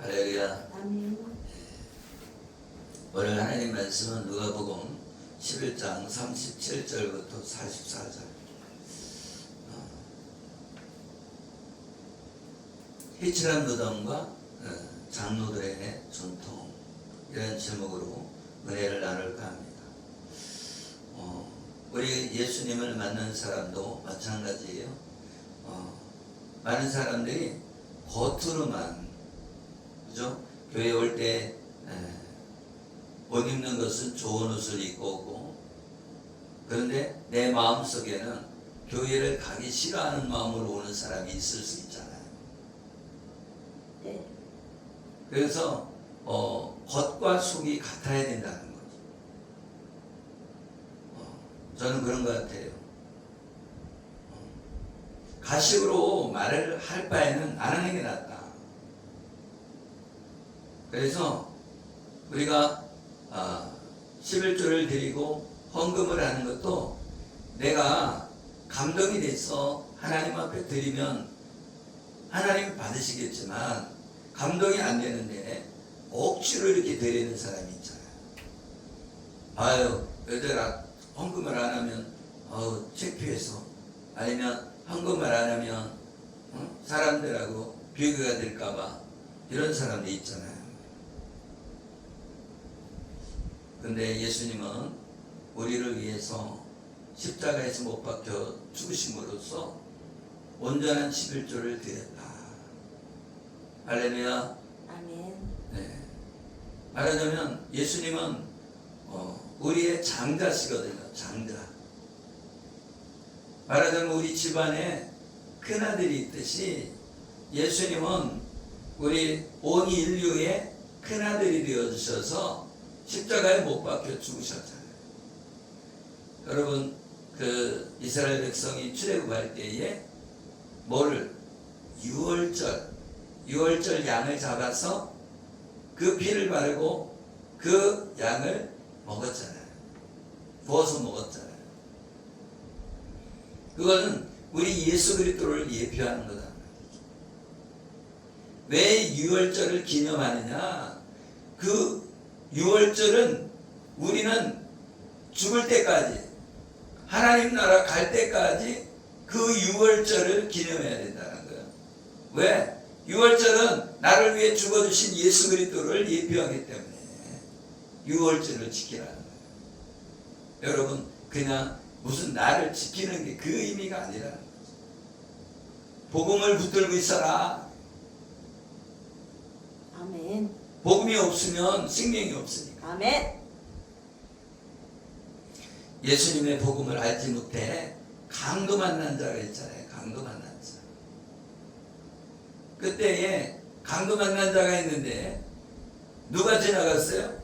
할렐루야. 아멘. 오늘 하나님 말씀은 누가복음 11장 37절부터 44절. 희칠한 무덤과 장로들의 전통, 이런 제목으로 은혜를 나눌까 합니다. 우리 예수님을 만난 사람도 마찬가지예요. 많은 사람들이 겉으로만, 그죠? 교회 올 때 옷 입는 것은 좋은 옷을 입고 오고, 그런데 내 마음속에는 교회를 가기 싫어하는 마음으로 오는 사람이 있을 수 있잖아요. 네. 그래서 겉과 속이 같아야 된다는 거죠. 저는 그런 것 같아요. 가식으로 말을 할 바에는 안 하는 게 낫다. 그래서 우리가 11조를 드리고 헌금을 하는 것도 내가 감동이 돼서 하나님 앞에 드리면 하나님 받으시겠지만, 감동이 안 되는데 억지로 이렇게 드리는 사람이 있잖아요. 아유, 얘들아 헌금을 안 하면 창피해서, 아니면 헌금을 안 하면 사람들하고 비교가 될까봐, 이런 사람도 있잖아요. 근데 예수님은 우리를 위해서 십자가에서 못 박혀 죽으심으로써 온전한 11조를 드렸다. 할렐루야. 아멘. 네. 말하자면 예수님은 우리의 장자시거든요. 장자. 말하자면 우리 집안에 큰아들이 있듯이 예수님은 우리 온 인류의 큰아들이 되어주셔서 십자가에 못 박혀 죽으셨잖아요. 여러분, 그 이스라엘 백성이 출애굽할 때에 뭐를? 유월절 양을 잡아서 그 피를 바르고 그 양을 먹었잖아요. 구워서 먹었잖아요. 그거는 우리 예수 그리스도를 예표하는 거다. 왜 유월절을 기념하느냐? 그 유월절은 우리는 죽을 때까지, 하나님 나라 갈 때까지 그 유월절을 기념해야 된다는 거예요. 왜? 유월절은 나를 위해 죽어주신 예수 그리스도를 예표하기 때문에 유월절을 지키라는 거예요. 여러분, 그냥 무슨 나를 지키는 게 그 의미가 아니라는 거죠. 복음을 붙들고 있어라. 아멘. 복음이 없으면 생명이 없으니까. 아멘. 예수님의 복음을 알지 못해 강도 만난 자가 있잖아요. 강도 만난 자. 그때에 강도 만난 자가 있는데 누가 지나갔어요?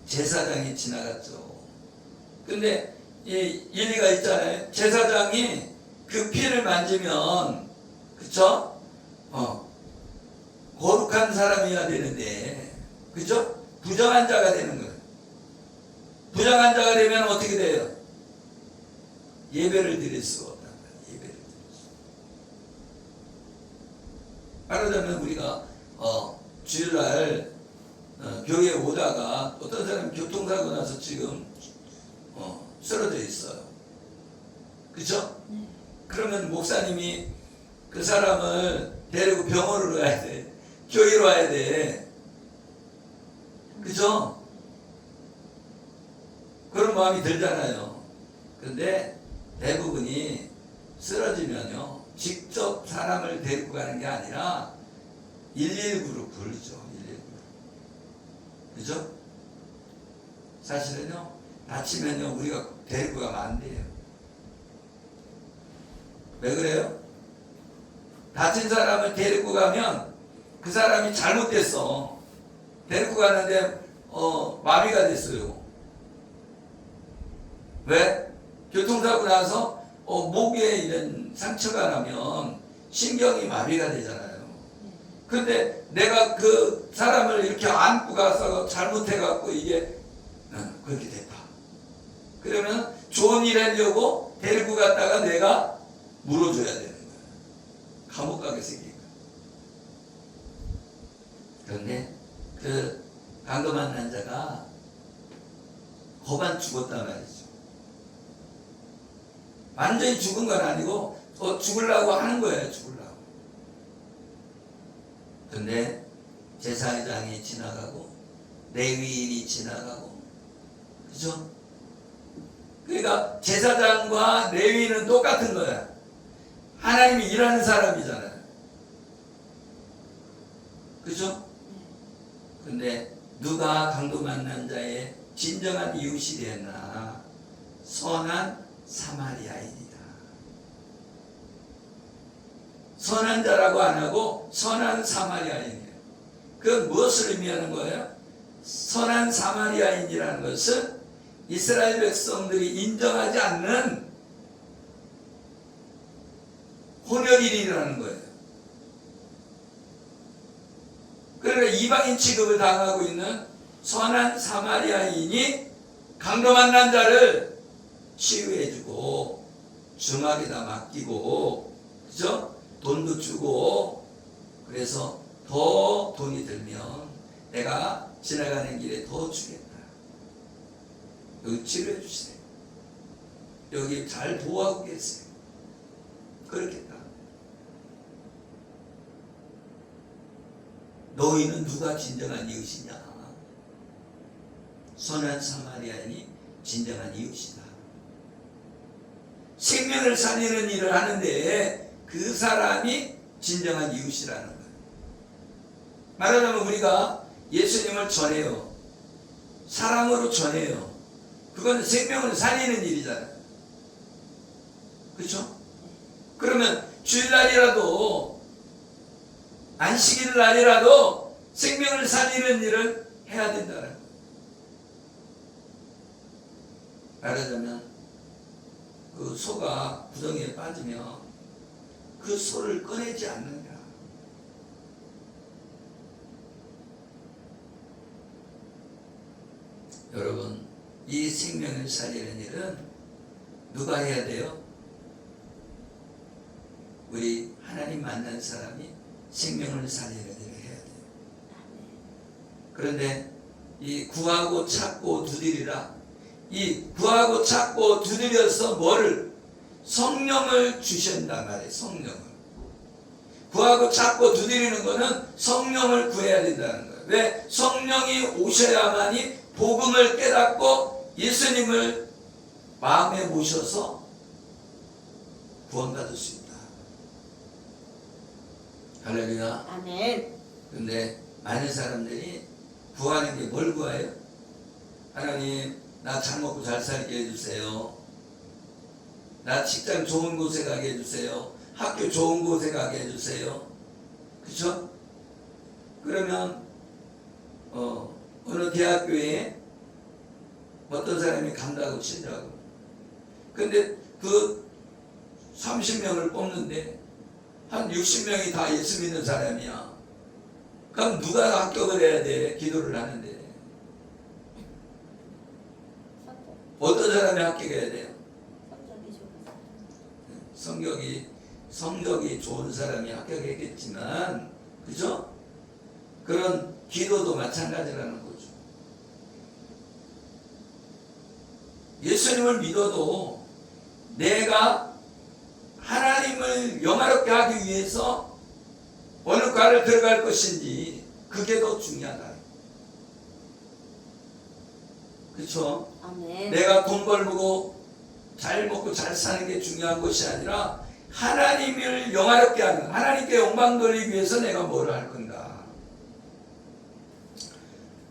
제사장이 지나갔죠. 근데 이 일리가 있잖아요. 제사장이 그 피를 만지면, 그쵸? 거룩한 사람이어야 되는데, 그죠? 부정한 자가 되는 거예요. 부정한 자가 되면 어떻게 돼요? 예배를 드릴 수가 없단 말이에요. 예배를 드릴 수. 말하자면 우리가 주일날 교회에 오다가 어떤 사람이 교통사고 나서 지금 쓰러져 있어요. 그죠? 네. 그러면 목사님이 그 사람을 데리고 병원으로 가야 돼. 교회로 와야 돼. 그죠? 그런 마음이 들잖아요. 그런데 대부분이 쓰러지면요, 직접 사람을 데리고 가는 게 아니라 119로 부르죠. 119. 그죠? 사실은요, 다치면요, 우리가 데리고 가면 안 돼요. 왜 그래요? 다친 사람을 데리고 가면 그 사람이 잘못됐어. 데리고 가는데 마비가 됐어요. 왜? 교통사고 나서 목에 이런 상처가 나면 신경이 마비가 되잖아요. 근데 내가 그 사람을 이렇게 안고 가서 잘못해갖고 이게 그렇게 됐다. 그러면 좋은 일 하려고 데리고 갔다가 내가 물어줘야 되는 거야. 감옥 가게 생긴 거야. 그런데 그 강도 만난 자가 거반 죽었단 말이죠. 완전히 죽은 건 아니고 죽으려고 하는 거예요. 죽으려고. 근데 제사장이 지나가고 레위인이 지나가고, 그죠? 그러니까 제사장과 레위인은 똑같은 거야. 하나님이 일하는 사람이잖아요. 그죠? 근데 누가 강도 만난 자의 진정한 이웃이 되었나? 선한 사마리아인이다. 선한 자라고 안 하고 선한 사마리아인이에요. 그건 무엇을 의미하는 거예요? 선한 사마리아인이라는 것은 이스라엘 백성들이 인정하지 않는 혼혈인이라는 거예요. 그러니까 이방인 취급을 당하고 있는 선한 사마리아인이 강도 만난 자를 치유해주고 주막에다 맡기고, 그죠? 돈도 주고, 그래서 더 돈이 들면 내가 지나가는 길에 더 주겠다. 여기 치료해 주세요. 여기 잘 보호하고 계세요. 그렇겠다. 너희는 누가 진정한 이웃이냐? 선한 사마리아인이 진정한 이웃이다. 생명을 살리는 일을 하는데 그 사람이 진정한 이웃이라는 거예요. 말하자면 우리가 예수님을 전해요. 사랑으로 전해요. 그건 생명을 살리는 일이잖아요. 그렇죠? 그러면 주일날이라도 안식일 날이라도 생명을 살리는 일을 해야 된다는 거예요. 말하자면 그 소가 구덩이에 빠지면 그 소를 꺼내지 않는다. 여러분, 이 생명을 살리는 일은 누가 해야 돼요? 우리 하나님 만난 사람이 생명을 살리는 일을 해야 돼요. 그런데 이 구하고 찾고 두드리라. 이 구하고 찾고 두드려서 뭐를? 성령을 주신단 말이에요. 성령을. 구하고 찾고 두드리는 거는 성령을 구해야 된다는 거예요. 왜? 성령이 오셔야만이 복음을 깨닫고 예수님을 마음에 모셔서 구원받을 수 있다. 할렐루야. 아멘. 근데 많은 사람들이 구하는 게 뭘 구해요? 하나님, 나 잘 먹고 잘 살게 해주세요. 나 직장 좋은 곳에 가게 해주세요. 학교 좋은 곳에 가게 해주세요. 그쵸? 그러면 어느 대학교에 어떤 사람이 간다고 치자고. 근데 그 30명을 뽑는데 한 60명이 다 예수 믿는 사람이야. 그럼 누가 합격을 해야 돼? 기도를 하는데. 어떤 사람이 합격해야 돼요? 성격이 좋은 사람이 합격했겠지만, 그죠? 그런 기도도 마찬가지라는 거죠. 예수님을 믿어도 내가 하나님을 영화롭게 하기 위해서 어느 과를 들어갈 것인지 그게 더 중요하다. 그렇죠? 아멘. 내가 돈 벌고 잘 먹고 잘 사는 게 중요한 것이 아니라 하나님을 영화롭게 하는, 하나님께 영광 돌리기 위해서 내가 뭘 할 건가.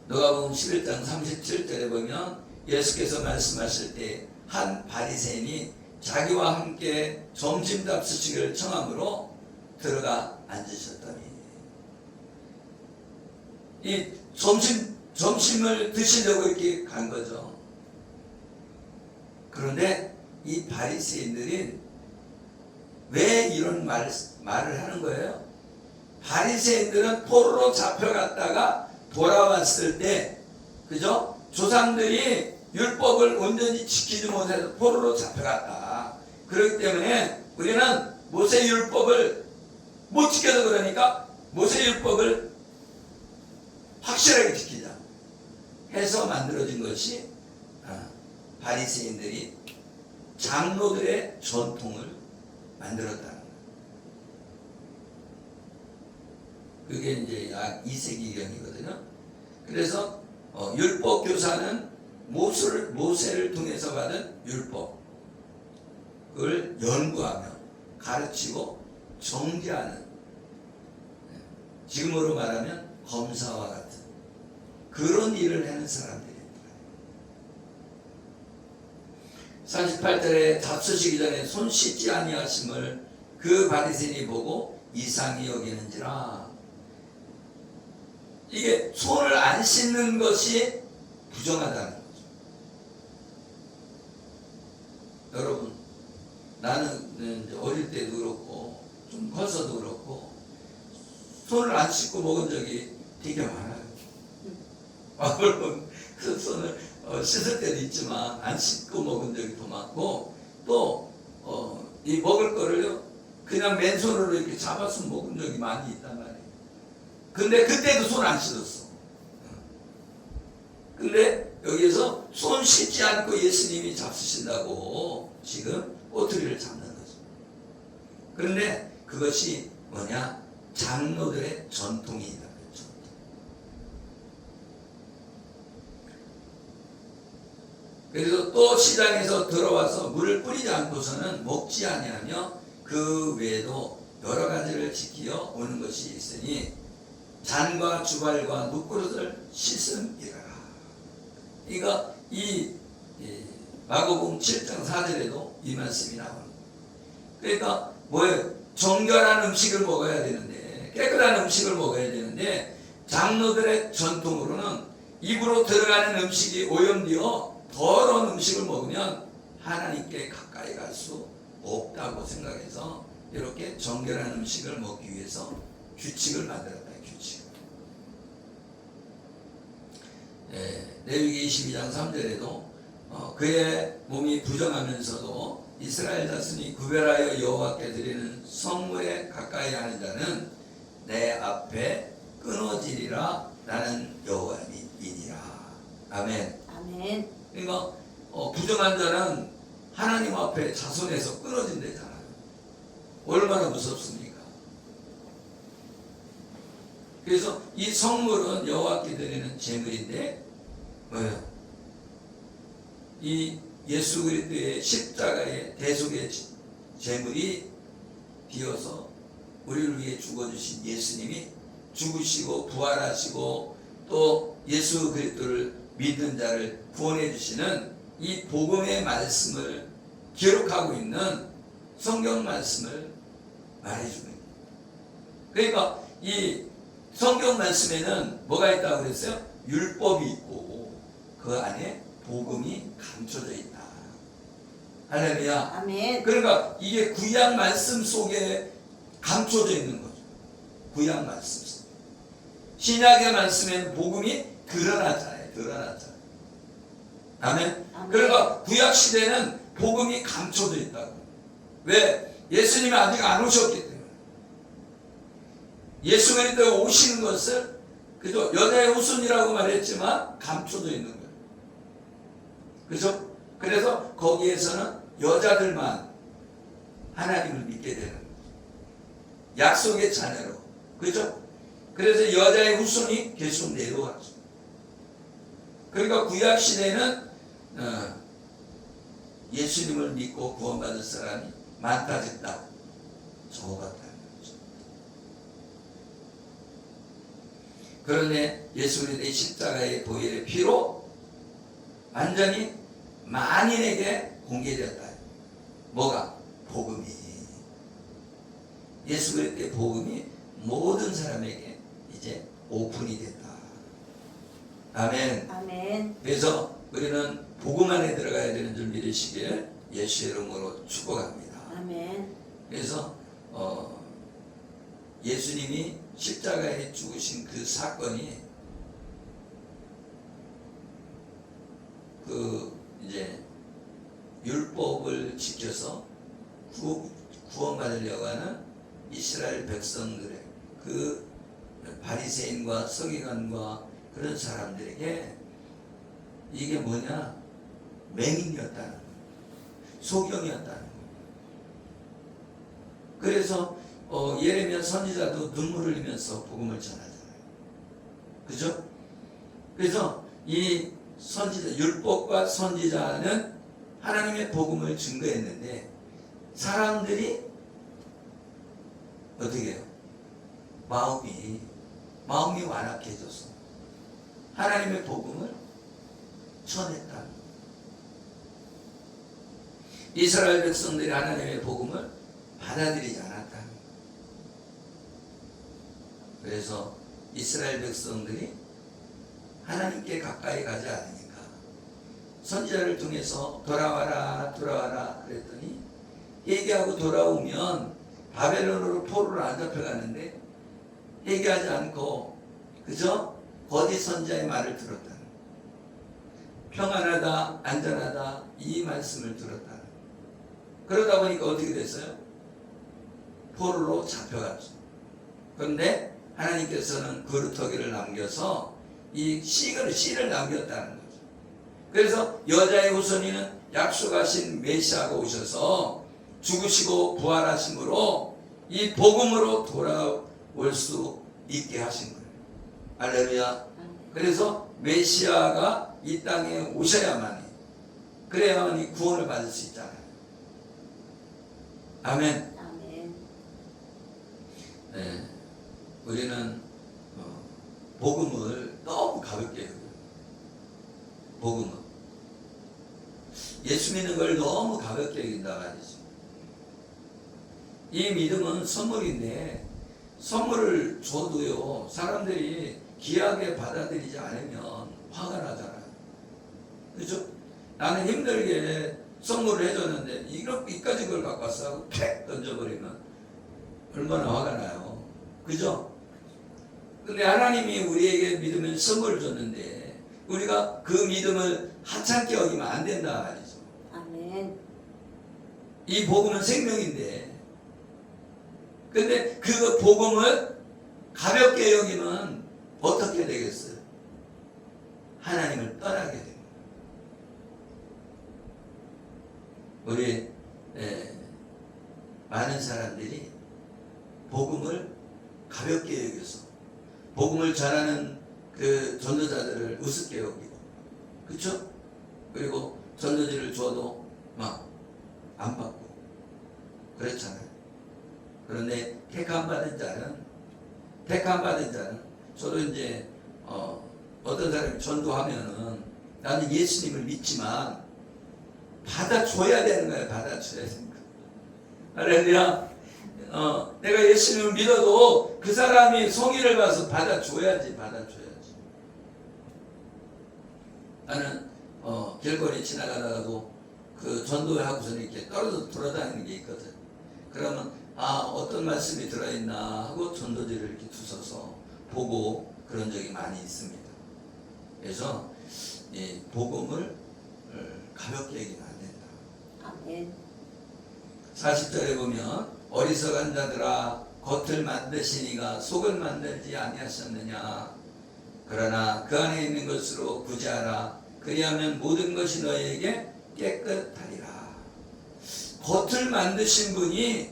누가복음 11장 37절에 보면 예수께서 말씀하실 때 한 바리새인이 자기와 함께 점심 잡수시기를 청함으로 들어가 앉으셨더니, 이 점심을 드시려고 이렇게 간 거죠. 그런데 이 바리새인들이 왜 이런 말을 하는 거예요? 바리새인들은 포로로 잡혀갔다가 돌아왔을 때, 그죠? 조상들이 율법을 온전히 지키지 못해서 포로로 잡혀갔다. 그렇기 때문에 우리는 모세 율법을 못 지켜서 그러니까 모세 율법을 확실하게 지키자 해서 만들어진 것이 바리새인들이 장로들의 전통을 만들었다는 거예요. 그게 이제 약 2세기경이거든요. 그래서 율법 교사는 모세를 통해서 받은 율법을 연구하며 가르치고 정죄하는, 지금으로 말하면 검사와 같은 그런 일을 하는 사람들입니다. 38절에 잡수시기 전에 손 씻지 아니하심을 그 바리새인이 보고 이상히 여기는지라. 이게 손을 안 씻는 것이 부정하다는 거죠. 여러분, 나는 이제 어릴 때도 그렇고 좀 커서도 그렇고 손을 안 씻고 먹은 적이 되게 많아요. 물론 손을 씻을 때도 있지만 안 씻고 먹은 적이 더 많고, 또 이 먹을 거를요 그냥 맨손으로 이렇게 잡아서 먹은 적이 많이 있단 말이에요. 근데 그때도 손 안 씻었어. 근데 여기에서 손 씻지 않고 예수님이 잡수신다고 지금 꼬투리를 잡는 거죠. 그런데 그것이 뭐냐? 장로들의 전통이다. 그래서 또 시장에서 들어와서 물을 뿌리지 않고서는 먹지 아니하며 그 외에도 여러 가지를 지키어 오는 것이 있으니 잔과 주발과 눕그릇을 씻음이라. 그러니까 이 마가복음 7장 4절에도 이 말씀이 나옵니다. 그러니까 뭐예요? 정결한 음식을 먹어야 되는데, 깨끗한 음식을 먹어야 되는데, 장로들의 전통으로는 입으로 들어가는 음식이 오염되어 더러운 음식을 먹으면 하나님께 가까이 갈 수 없다고 생각해서 이렇게 정결한 음식을 먹기 위해서 규칙을 만들었다. 규칙. 레위기 22장 3절에도 그의 몸이 부정하면서도 이스라엘 자손이 구별하여 여호와께 드리는 성물에 가까이 하는 자는 내 앞에 끊어지리라. 나는 여호와이니라. 아멘. 아멘. 그러니까 부정한 자는 하나님 앞에 자손에서 끊어진대잖아요. 얼마나 무섭습니까? 그래서 이 성물은 여호와께 드리는 제물인데 뭐예요? 이 예수 그리스도의 십자가의 대속의 제물이 되어서 우리를 위해 죽어주신 예수님이 죽으시고 부활하시고 또 예수 그리스도를 믿는 자를 구원해 주시는 이 복음의 말씀을 기록하고 있는 성경 말씀을 말해주고 있습니다. 그러니까 이 성경 말씀에는 뭐가 있다고 그랬어요? 율법이 있고 그 안에 복음이 감춰져 있다. 할렐루야. 아멘. 그러니까 이게 구약 말씀 속에 감춰져 있는 거죠. 구약 말씀 속에. 신약의 말씀에는 복음이 드러났잖아요. 드러났잖아요. 아멘. 아멘. 그러니까 구약 시대는 복음이 감춰져 있다고. 왜? 예수님이 아직 안 오셨기 때문에. 예수 그리스도가 오시는 것을 그죠? 여자의 후손이라고 말했지만 감춰져 있는 거예요. 그죠? 그래서 거기에서는 여자들만 하나님을 믿게 되는 거예요. 약속의 자녀로. 그죠? 그래서 여자의 후손이 계속 내려왔죠. 그러니까 구약 시대는 예수님을 믿고 구원받을 사람이 많다 적다 적었다는 거죠. 그런데 예수 그리스도의 십자가의 보혈의 피로 완전히 만인에게 공개되었다. 뭐가? 복음이. 예수 그리스도의 복음이 모든 사람에게 이제 오픈이 됐다. 아멘. 아멘. 그래서 우리는 복음 안에 들어가야 되는 줄 믿으시길 예수의 이름으로 축복합니다. 아멘. 그래서 예수님이 십자가에 죽으신 그 사건이 그 이제 율법을 지켜서 구원받으려고 하는 이스라엘 백성들의 그 바리새인과 서기관과 그 그런 사람들에게 이게 뭐냐? 맹인이었다는 거예요. 소경이었다는 거예요. 그래서 예레미야 선지자도 눈물을 흘리면서 복음을 전하잖아요. 그죠? 그래서 이 선지자, 율법과 선지자는 하나님의 복음을 증거했는데 사람들이 어떻게 해요? 마음이 완악해져서 하나님의 복음을 전했다. 이스라엘 백성들이 하나님의 복음을 받아들이지 않았다. 그래서 이스라엘 백성들이 하나님께 가까이 가지 않으니까 선지자를 통해서 돌아와라 그랬더니 회개하고 돌아오면 바벨론으로 포로로 안 잡혀가는데 회개하지 않고 그저 거짓 선지자의 말을 들었다. 평안하다 안전하다 이 말씀을 들었다. 그러다 보니까 어떻게 됐어요? 포로로 잡혀갔죠. 그런데 하나님께서는 그루터기를 남겨서 이 씨를 남겼다는 거죠. 그래서 여자의 후손이는 약속하신 메시아가 오셔서 죽으시고 부활하심으로 이 복음으로 돌아올 수 있게 하신 거예요. 할렐루야. 그래서 메시아가 이 땅에 오셔야만이 그래야만이 구원을 받을 수 있잖아요. 아멘. 아멘. 네, 우리는 복음을 너무 가볍게 여겨요. 복음은 예수 믿는 걸 너무 가볍게 여긴다 말이죠. 이 믿음은 선물인데 선물을 줘도요 사람들이 귀하게 받아들이지 않으면 화가 나잖아요. 그죠? 나는 힘들게 선물을 해줬는데 이까지 걸 갖고 왔어 하고 팩 던져버리면 얼마나 화가 나요. 그죠? 근데 하나님이 우리에게 믿음을 선물을 줬는데 우리가 그 믿음을 하찮게 여기면 안 된다 말이죠. 아멘. 이 복음은 생명인데 근데 그 복음을 가볍게 여기면 어떻게 되겠어요? 하나님을 떠나게 됩니다. 우리 많은 사람들이 복음을 가볍게 여겨서 복음을 전하는 그 전도자들을 우습게 여기고 그렇죠? 그리고 전도지를 줘도 막 안 받고 그렇잖아요. 그런데 택함 받은 자는 저도 이제 어떤 사람이 전도하면은 나는 예수님을 믿지만 받아줘야 되는 거예요. 받아줘야 되는 거예요. 할렐루야. 내가 예수님을 믿어도 그 사람이 성의를 봐서 받아줘야지. 나는 길거리 지나가다가도 그 전도하고서는 이렇게 떨어져 돌아다니는 게 있거든. 그러면 어떤 말씀이 들어있나 하고 전도지를 이렇게 두서서 보고 그런 적이 많이 있습니다. 그래서 이 복음을 가볍게 여기면 안 된다. 아멘. 40절에 보면 어리석은 자들아 겉을 만드시니가 속을 만들지 아니하셨느냐. 그러나 그 안에 있는 것으로 구제하라. 그리하면 모든 것이 너희에게 깨끗하리라. 겉을 만드신 분이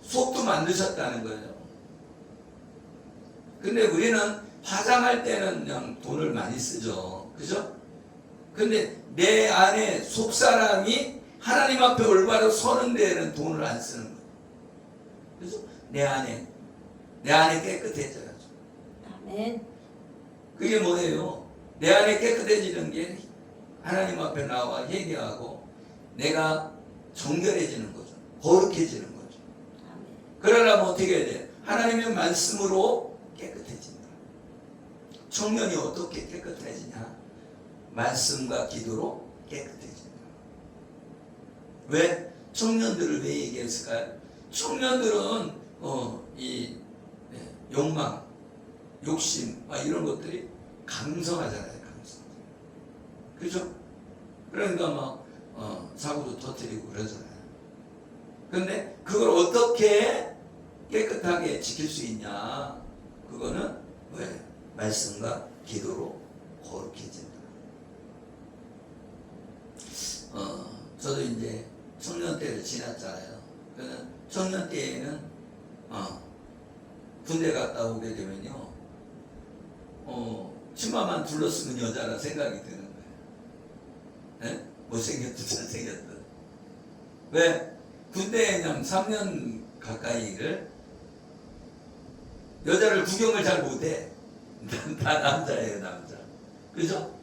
속도 만드셨다는 거예요. 근데 우리는 화장할 때는 그냥 돈을 많이 쓰죠. 그죠? 근데 내 안에 속 사람이 하나님 앞에 올바로 서는 데에는 돈을 안 쓰는 거예요. 그래서 내 안에 깨끗해져야죠. 아멘. 그게 뭐예요? 내 안에 깨끗해지는 게 하나님 앞에 나와 회개하고 내가 정결해지는 거죠. 거룩해지는 거죠. 아멘. 그러려면 어떻게 해야 돼? 하나님의 말씀으로 깨끗해진다. 청년이 어떻게 깨끗해지냐? 말씀과 기도로 깨끗해진다. 왜? 청년들을 왜 얘기했을까요? 청년들은 욕망, 욕심 이런 것들이 강성하잖아요. 그렇죠? 그러니까 막 사고도 터뜨리고 그러잖아요. 근데 그걸 어떻게 깨끗하게 지킬 수 있냐? 그거는 왜? 말씀과 기도로 거룩해진다. 저도 이제 청년 때를 지났잖아요. 그러나 청년 때에는 군대 갔다 오게 되면요, 치마만 둘러쓰면 여자라 생각이 드는 거예요. 네? 못생겼든 잘생겼든. 왜? 군대에 그냥 3년 가까이를 여자를 구경을 잘 못해. 다 남자예요, 남자. 그죠?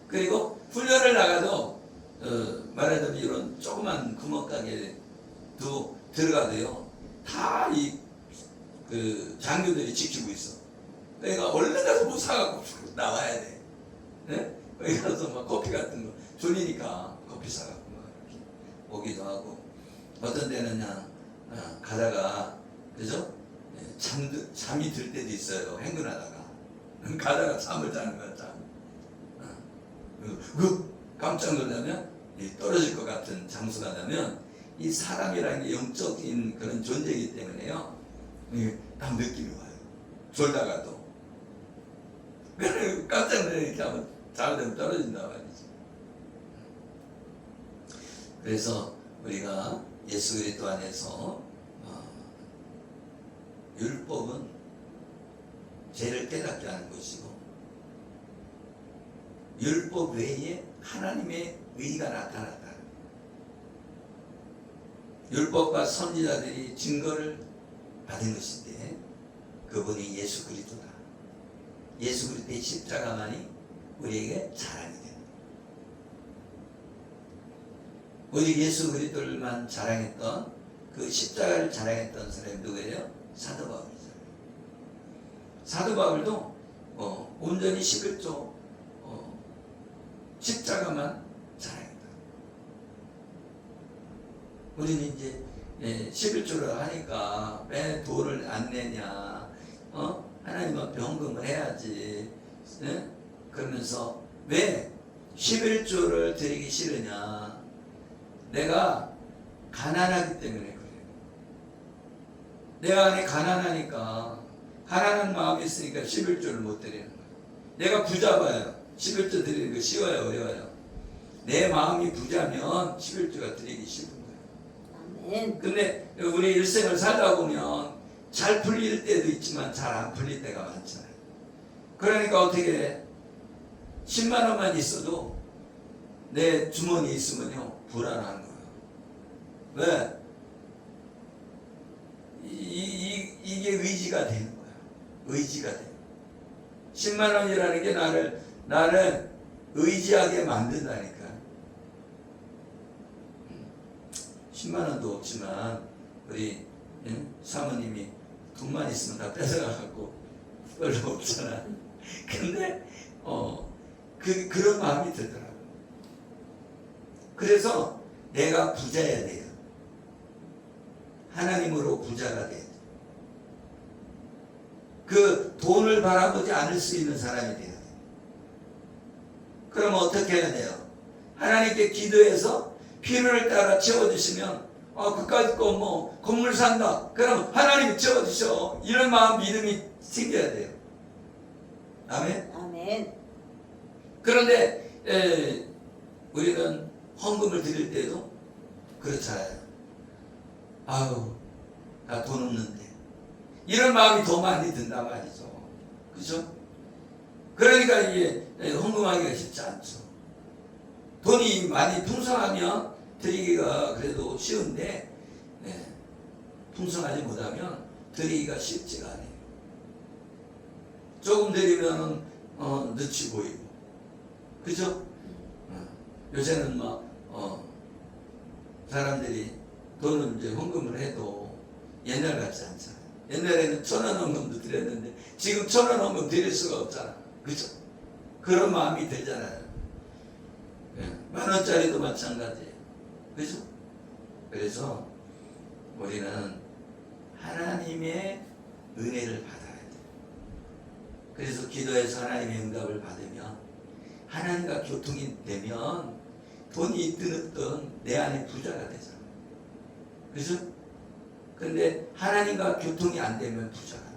그리고 훈련을 나가도 말하자면 이런 조그만 구멍가게도 들어가도요, 다 그 장교들이 지키고 있어. 그러니까 얼른 가서 뭐 사갖고 나와야 돼. 네? 거기 가서 막 커피 같은 거 졸리니까 커피 사갖고 막 이렇게 오기도 하고, 어떤 때는 그냥 가다가, 그죠? 잠이 들 때도 있어요. 행군하다가 가다가 잠을 자는 거야. 잠. 깜짝 놀라면 떨어질 것 같은 장소가 나면, 이 사람이라는 게 영적인 그런 존재이기 때문에요, 딱 느낌이 와요. 졸다가도. 그래 깜짝 놀라게 하면 잘되면 떨어진다 말이지. 그래서 우리가 예수 그리스도 안에서 율법은 죄를 깨닫게 하는 것이고, 율법 외에 하나님의 의가 나타났다. 율법과 선지자들이 증거를 받은 것인데, 그분이 예수 그리스도다. 예수 그리스도의 십자가만이 우리에게 자랑이 됩니다. 오직 예수 그리스도를만 자랑했던, 그 십자가를 자랑했던 사람이 누구예요? 사도 바울이죠. 사도 바울도 온전히 11조 십자가만 자랑했다. 우리는 이제 11조를 하니까 왜 돈을 안 내냐, 하나님 앞에 헌금을 해야지, 그러면서 왜 11조를 드리기 싫으냐? 내가 가난하기 때문에 그래요. 내 안에 가난하니까, 가난한 마음이 있으니까 11조를 못 드리는 거예요. 내가 부자봐요. 11조 드리는 거 쉬워요, 어려워요? 내 마음이 부자면 11조가 드리기 쉬운 거예요. 아멘. 근데 우리 일생을 살다 보면 잘 풀릴 때도 있지만 잘 안 풀릴 때가 많잖아요. 그러니까 어떻게 해? 10만 원만 있어도 내 주머니에 있으면요, 불안한 거예요. 왜? 이게 의지가 되는 거야. 의지가 돼. 10만 원이라는 게 나를 의지하게 만든다니까. 10만 원도 없지만 우리 사모님이 돈만 있으면 다 뺏어가갖고 별로 없잖아. 근데 그런 마음이 들더라고. 그래서 내가 부자여야 돼요. 하나님으로 부자가 돼. 그 돈을 바라보지 않을 수 있는 사람이 돼야 돼. 그럼 어떻게 해야 돼요? 하나님께 기도해서 필요를 따라 채워주시면, 그까짓 거 뭐 건물 산다, 그럼 하나님이 채워주셔. 이런 마음, 믿음이 생겨야 돼요. 아멘. 아멘. 그런데 우리는 헌금을 드릴 때도 그렇잖아요. 아유, 나 돈 없는데, 이런 마음이 더 많이 든단 말이죠. 그죠? 그러니까 이게 헌금하기가 쉽지 않죠. 돈이 많이 풍성하면 드리기가 그래도 쉬운데, 풍성하지 못하면 드리기가 쉽지가 않아요. 조금 드리면 늦이 보이고, 그죠? 요새는 막 사람들이 돈을 이제 헌금을 해도 옛날 같지 않잖아요. 옛날에는 1,000원 헌금도 드렸는데 지금 1,000원 헌금 드릴 수가 없잖아. 그죠? 그런 마음이 들잖아요. 10,000원짜리도 마찬가지예요. 그죠? 그래서 우리는 하나님의 은혜를 받아야 돼요. 그래서 기도해서 하나님의 응답을 받으면, 하나님과 교통이 되면 돈이 있든 없든 내 안에 부자가 되잖아. 그죠? 근데 하나님과 교통이 안 되면 부자가 안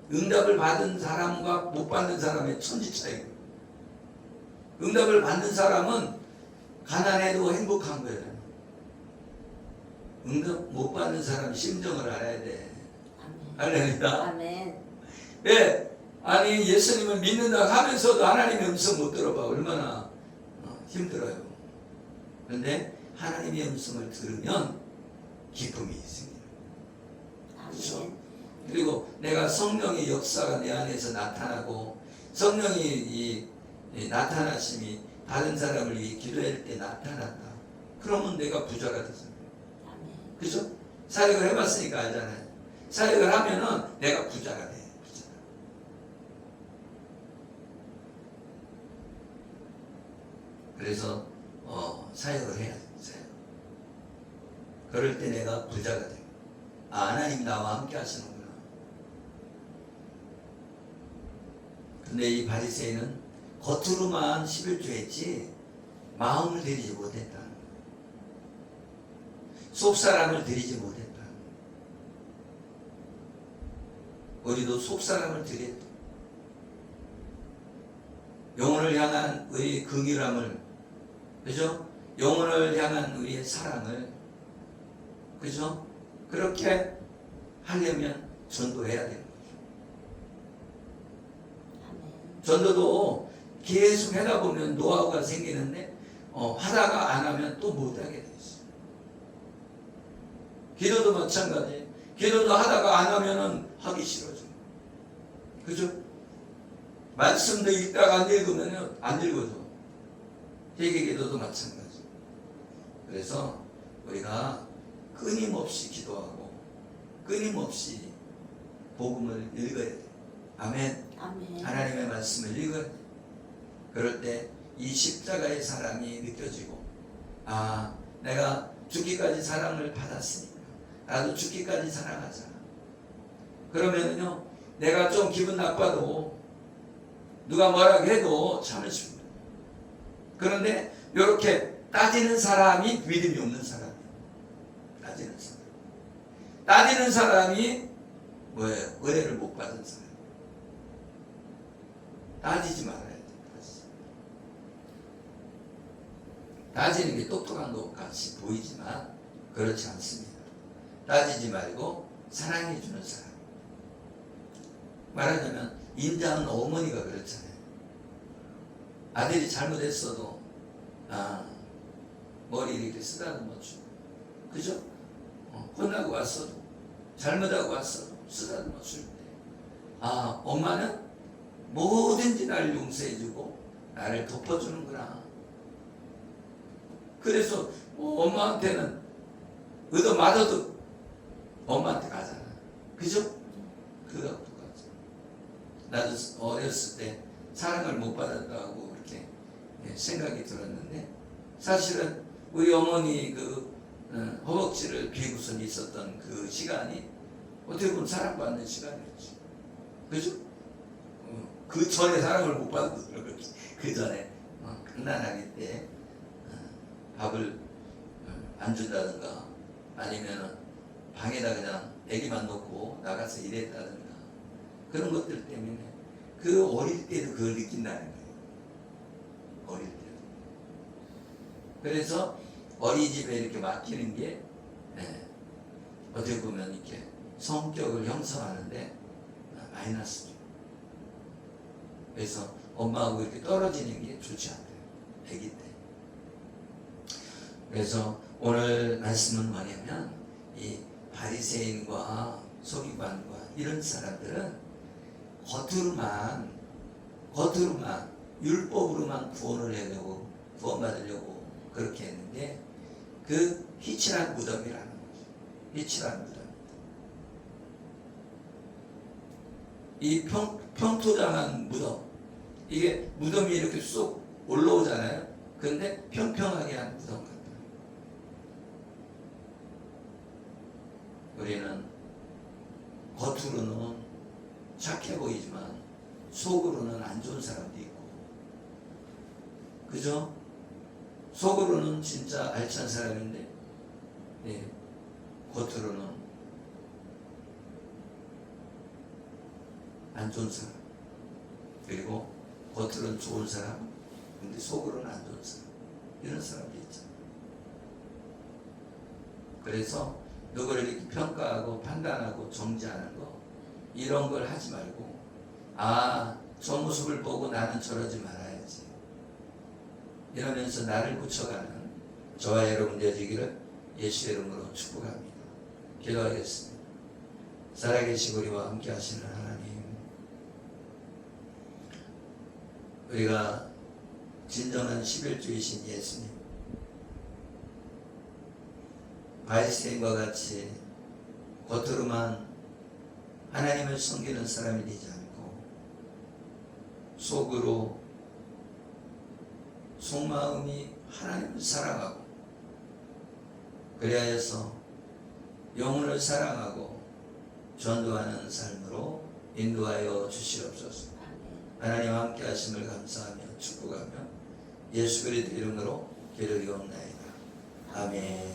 돼. 응답을 받은 사람과 못 받는 사람의 천지 차이. 응답을 받는 사람은 가난해도 행복한 거예요. 응답 못 받는 사람 심정을 알아야 돼. 할렐루야. 아멘. 예, 아니 예수님을 믿는다 하면서도 하나님의 음성 못 들어봐. 얼마나 힘들어요. 그런데 하나님의 음성을 들으면 기쁨이 있습니다. 그렇죠? 아멘. 그리고 내가 성령의 역사가 내 안에서 나타나고 성령이 이 나타나심이 다른 사람을 위해 기도할 때 나타난다. 그러면 내가 부자가 되잖아요. 아멘. 그죠? 사역을 해봤으니까 알잖아요. 사역을 하면은 내가 부자가 돼. 부자가. 그래서 사역을 해야 돼. 사역. 그럴 때 내가 부자가 돼. 아, 하나님 나와 함께 하시는구나. 근데 이 바리새인은 겉으로만 11조 했지 마음을 들이지 못했다. 속사람을 들이지 못했다. 우리도 속사람을 드려야 돼. 영혼을 향한 우리의 긍휼함을, 그죠? 영혼을 향한 우리의 사랑을, 그죠? 그렇게 하려면 전도해야 돼요. 아멘. 전도도 계속 하다 보면 노하우가 생기는데 하다가 안 하면 또 못하게 돼 있어요. 기도도 마찬가지. 기도도 하다가 안 하면은 하기 싫어져. 그죠? 말씀도 읽다가 안 읽으면 안 읽어져. 회개기도도 마찬가지. 그래서 우리가 끊임없이 기도하고 끊임없이 복음을 읽어야 돼. 아멘. 아멘. 하나님의 말씀을 읽어야 돼. 그럴 때 이 십자가의 사랑이 느껴지고, 아, 내가 죽기까지 사랑을 받았으니까 나도 죽기까지 사랑하자. 그러면은요, 내가 좀 기분 나빠도 누가 뭐라고 해도 참을 수 있는. 그런데 이렇게 따지는 사람이 믿음이 없는 사람이에요. 따지는 사람. 따지는 사람이 뭐예요? 은혜를 못 받은 사람. 따지지 말아야 돼. 따지는 게 똑똑한 것 같이 보이지만 그렇지 않습니다. 따지지 말고 사랑해 주는 사람. 말하자면 인자는 어머니가 그렇잖아요. 아들이 잘못했어도 머리 이렇게 쓰다듬어 주고, 그죠? 혼나고 왔어도 잘못하고 왔어도 쓰다듬어 줄 때, 엄마는 뭐든지 나를 용서해 주고 나를 덮어주는구나. 그래서 엄마한테는 얻어맞아도 엄마한테 가잖아. 그죠? 그거 똑같아. 나도 어렸을 때 사랑을 못 받았다고 이렇게 생각이 들었는데, 사실은 우리 어머니 그 허벅지를 비고선 있었던 그 시간이 어떻게 보면 사랑받는 시간이었지. 그죠? 그 전에 사랑을 못 받은 거지. 그 전에 갓난아기 때 밥을 안 준다든가 아니면은 방에다 그냥 애기만 놓고 나가서 일했다든가 그런 것들 때문에 그 어릴 때도 그걸 느낀다는 거예요. 어릴 때. 그래서 어린이집에 이렇게 맡기는 게 어떻게 보면 이렇게 성격을 형성하는데 마이너스죠. 그래서 엄마하고 이렇게 떨어지는 게 좋지 않대요. 아기 때. 그래서 오늘 말씀은 뭐냐면 이 바리새인과 서기관과 이런 사람들은 겉으로만 율법으로만 구원을 하려고 구원받으려고 그렇게 했는데 그 희칠한 무덤이라는 거죠. 희칠한 무덤. 이 평토장한 무덤, 이게 무덤이 이렇게 쏙 올라오잖아요. 근데 평평하게 한 무덤 같아요. 우리는 겉으로는 착해 보이지만 속으로는 안 좋은 사람도 있고, 그죠? 속으로는 진짜 알찬 사람인데 겉으로는 안 좋은 사람, 그리고 겉으로는 좋은 사람, 근데 속으로는 안 좋은 사람, 이런 사람도 있잖아요. 그래서 누구를 이렇게 평가하고 판단하고 정지하는 거, 이런 걸 하지 말고, 아, 저 모습을 보고 나는 저러지 말아야지, 이러면서 나를 고쳐가는 저와 여러분 되시기를 예수의 이름으로 축복합니다. 기도하겠습니다. 살아계시고 우리와 함께 하시는 하나님, 우리가 진정한 11주이신 예수님, 바리새인과 같이 겉으로만 하나님을 섬기는 사람이 되지 않고 속으로, 속마음이 하나님을 사랑하고, 그리하여서 영혼을 사랑하고 전도하는 삶으로 인도하여 주시옵소서. 하나님 함께 하심을 감사하며 축복하며 예수 그리스도 이름으로 기도드리옵나이다. 아멘.